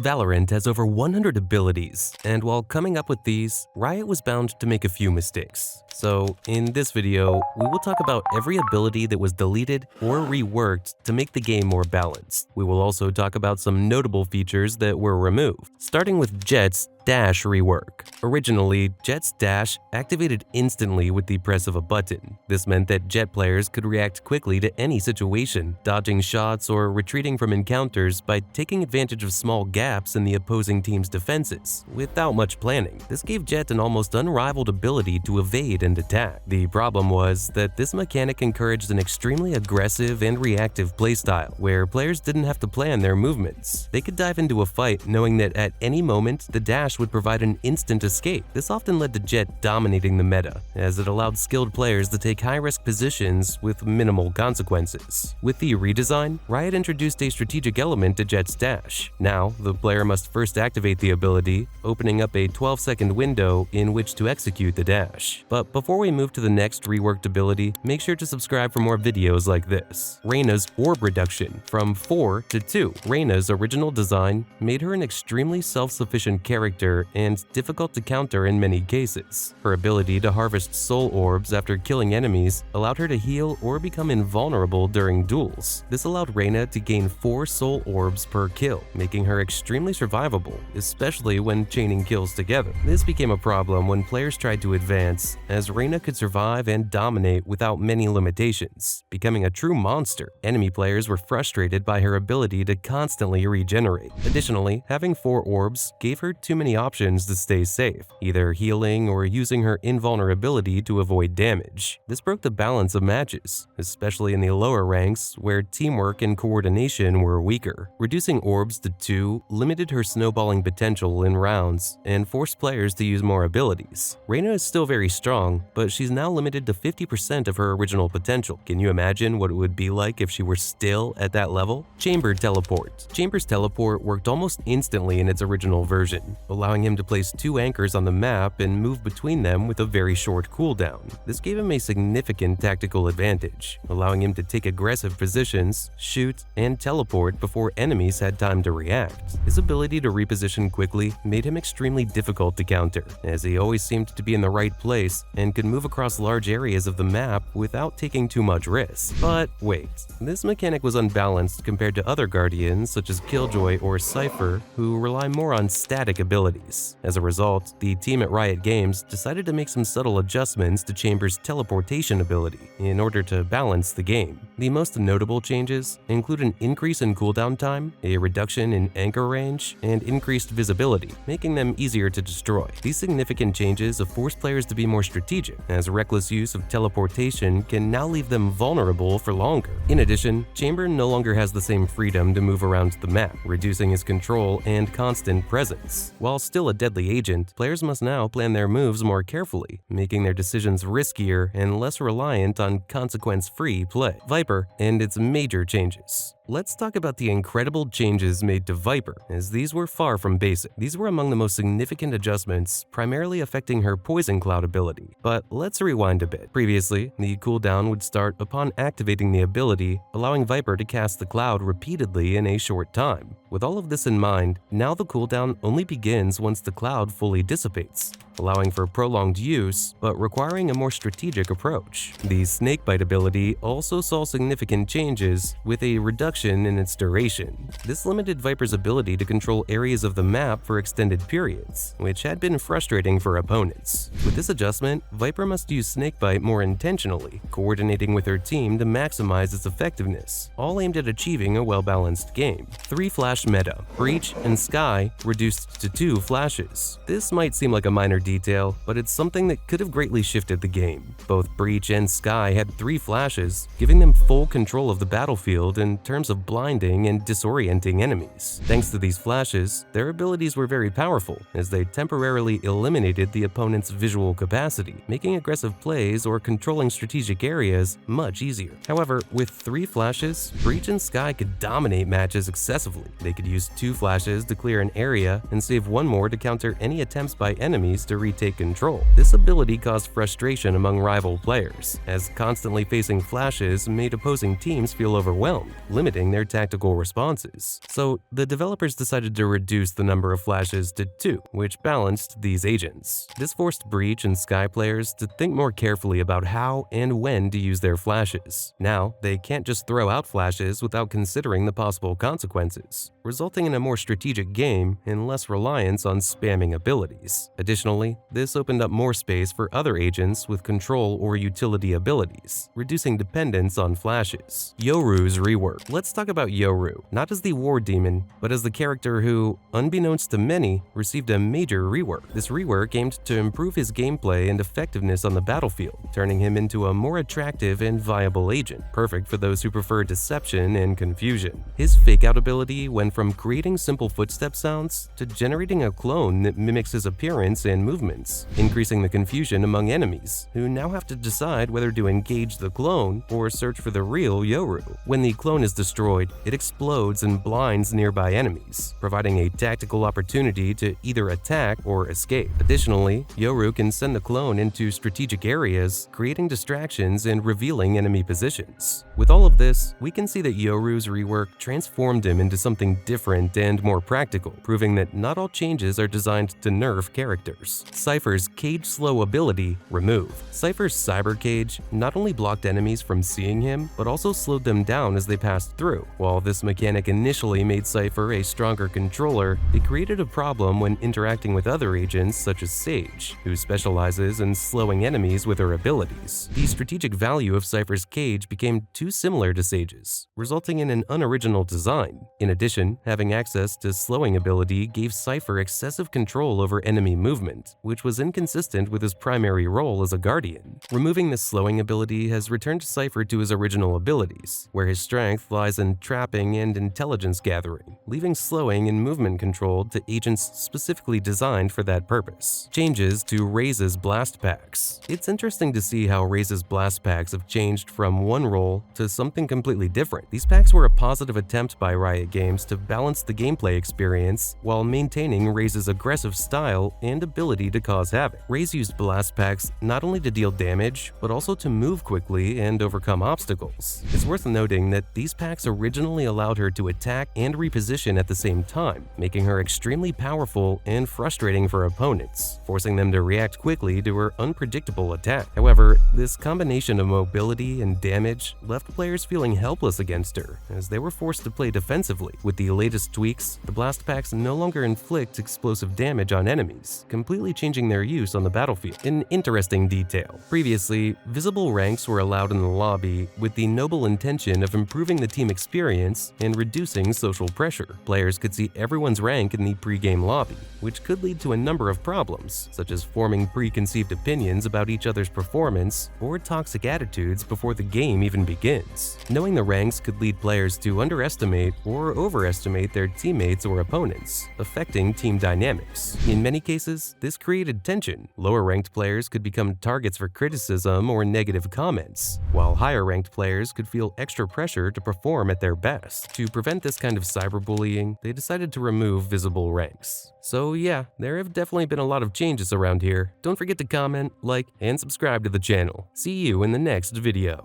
Valorant has over 100 abilities, and while coming up with these, Riot was bound to make a few mistakes. So, in this video, we will talk about every ability that was deleted or reworked to make the game more balanced. We will also talk about some notable features that were removed, starting with Jett's dash rework. Originally, Jett's dash activated instantly with the press of a button. This meant that Jett players could react quickly to any situation, dodging shots or retreating from encounters by taking advantage of small gaps in the opposing team's defenses, without much planning. This gave Jett an almost unrivaled ability to evade and attack. The problem was that this mechanic encouraged an extremely aggressive and reactive playstyle, where players didn't have to plan their movements. They could dive into a fight knowing that at any moment, the dash would provide an instant escape. This often led to Jett dominating the meta, as it allowed skilled players to take high-risk positions with minimal consequences. With the redesign, Riot introduced a strategic element to Jett's dash. Now, the player must first activate the ability, opening up a 12-second window in which to execute the dash. But before we move to the next reworked ability, make sure to subscribe for more videos like this. Reyna's orb reduction from 4 to 2. Reyna's original design made her an extremely self-sufficient character and difficult to counter in many cases. Her ability to harvest soul orbs after killing enemies allowed her to heal or become invulnerable during duels. This allowed Reyna to gain 4 soul orbs per kill, making her extremely survivable, especially when chaining kills together. This became a problem when players tried to advance, as Reyna could survive and dominate without many limitations, becoming a true monster. Enemy players were frustrated by her ability to constantly regenerate. Additionally, having 4 orbs gave her too many options to stay safe, either healing or using her invulnerability to avoid damage. This broke the balance of matches, especially in the lower ranks where teamwork and coordination were weaker. Reducing orbs to 2 limited her snowballing potential in rounds and forced players to use more abilities. Reyna is still very strong, but she's now limited to 50% of her original potential. Can you imagine what it would be like if she were still at that level? Chamber teleport. Chamber's teleport worked almost instantly in its original version, allowing him to place 2 anchors on the map and move between them with a very short cooldown. This gave him a significant tactical advantage, allowing him to take aggressive positions, shoot, and teleport before enemies had time to react. His ability to reposition quickly made him extremely difficult to counter, as he always seemed to be in the right place and could move across large areas of the map without taking too much risk. But wait, this mechanic was unbalanced compared to other Guardians such as Killjoy or Cipher, who rely more on static abilities. As a result, the team at Riot Games decided to make some subtle adjustments to Chamber's teleportation ability in order to balance the game. The most notable changes include an increase in cooldown time, a reduction in anchor range, and increased visibility, making them easier to destroy. These significant changes have forced players to be more strategic, as reckless use of teleportation can now leave them vulnerable for longer. In addition, Chamber no longer has the same freedom to move around the map, reducing his control and constant presence. While still a deadly agent, players must now plan their moves more carefully, making their decisions riskier and less reliant on consequence-free play. Viper and its major changes. Let's talk about the incredible changes made to Viper, as these were far from basic. These were among the most significant adjustments, primarily affecting her Poison Cloud ability. But let's rewind a bit. Previously, the cooldown would start upon activating the ability, allowing Viper to cast the cloud repeatedly in a short time. With all of this in mind, now the cooldown only begins once the cloud fully dissipates, allowing for prolonged use, but requiring a more strategic approach. The Snakebite ability also saw significant changes, with a reduction in its duration. This limited Viper's ability to control areas of the map for extended periods, which had been frustrating for opponents. With this adjustment, Viper must use Snakebite more intentionally, coordinating with her team to maximize its effectiveness, all aimed at achieving a well-balanced game. 3 flash meta. Breach and Sky reduced to 2 flashes. This might seem like a minor detail, but it's something that could have greatly shifted the game. Both Breach and Sky had 3 flashes, giving them full control of the battlefield in terms of blinding and disorienting enemies. Thanks to these flashes, their abilities were very powerful, as they temporarily eliminated the opponent's visual capacity, making aggressive plays or controlling strategic areas much easier. However, with 3 flashes, Breach and Sky could dominate matches excessively. They could use 2 flashes to clear an area and save 1 more to counter any attempts by enemies to retake control. This ability caused frustration among rival players, as constantly facing flashes made opposing teams feel overwhelmed, limiting their tactical responses. So the developers decided to reduce the number of flashes to 2, which balanced these agents. This forced Breach and Sky players to think more carefully about how and when to use their flashes. Now, they can't just throw out flashes without considering the possible consequences, resulting in a more strategic game and less reliance on spamming abilities. Additionally, this opened up more space for other agents with control or utility abilities, reducing dependence on flashes. Yoru's rework. Let's talk about Yoru, not as the war demon, but as the character who, unbeknownst to many, received a major rework. This rework aimed to improve his gameplay and effectiveness on the battlefield, turning him into a more attractive and viable agent, perfect for those who prefer deception and confusion. His fake-out ability went from creating simple footstep sounds to generating a clone that mimics his appearance and movements, increasing the confusion among enemies, who now have to decide whether to engage the clone or search for the real Yoru. When the clone is destroyed, it explodes and blinds nearby enemies, providing a tactical opportunity to either attack or escape. Additionally, Yoru can send the clone into strategic areas, creating distractions and revealing enemy positions. With all of this, we can see that Yoru's rework transformed him into something different and more practical, proving that not all changes are designed to nerf characters. Cipher's Cage Slow ability, Remove. Cipher's Cyber Cage not only blocked enemies from seeing him, but also slowed them down as they passed through. While this mechanic initially made Cipher a stronger controller, it created a problem when interacting with other agents such as Sage, who specializes in slowing enemies with her abilities. The strategic value of Cipher's cage became too similar to Sage's, resulting in an unoriginal design. In addition, having access to slowing ability gave Cipher excessive control over enemy movement, which was inconsistent with his primary role as a guardian. Removing this slowing ability has returned Cipher to his original abilities, where his strength lies in trapping and intelligence gathering, leaving slowing and movement control to agents specifically designed for that purpose. Changes to Raze's blast packs. It's interesting to see how Raze's blast packs have changed from one role to something completely different. These packs were a positive attempt by Riot Games to balance the gameplay experience while maintaining Raze's aggressive style and ability to cause havoc. Raze used blast packs not only to deal damage, but also to move quickly and overcome obstacles. It's worth noting that these packs originally allowed her to attack and reposition at the same time, making her extremely powerful and frustrating for opponents, forcing them to react quickly to her unpredictable attack. However, this combination of mobility and damage left players feeling helpless against her, as they were forced to play defensively. With the latest tweaks, the blast packs no longer inflict explosive damage on enemies, completely changing their use on the battlefield. An interesting detail. Previously, visible ranks were allowed in the lobby with the noble intention of improving the team experience and reducing social pressure. Players could see everyone's rank in the pre-game lobby, which could lead to a number of problems, such as forming preconceived opinions about each other's performance or toxic attitudes before the game even begins. Knowing the ranks could lead players to underestimate or overestimate their teammates or opponents, affecting team dynamics. In many cases, this created tension. Lower-ranked players could become targets for criticism or negative comments, while higher-ranked players could feel extra pressure to perform at their best. To prevent this kind of cyberbullying, they decided to remove visible ranks. So yeah, there have definitely been a lot of changes around here. Don't forget to comment, like, and subscribe to the channel. See you in the next video.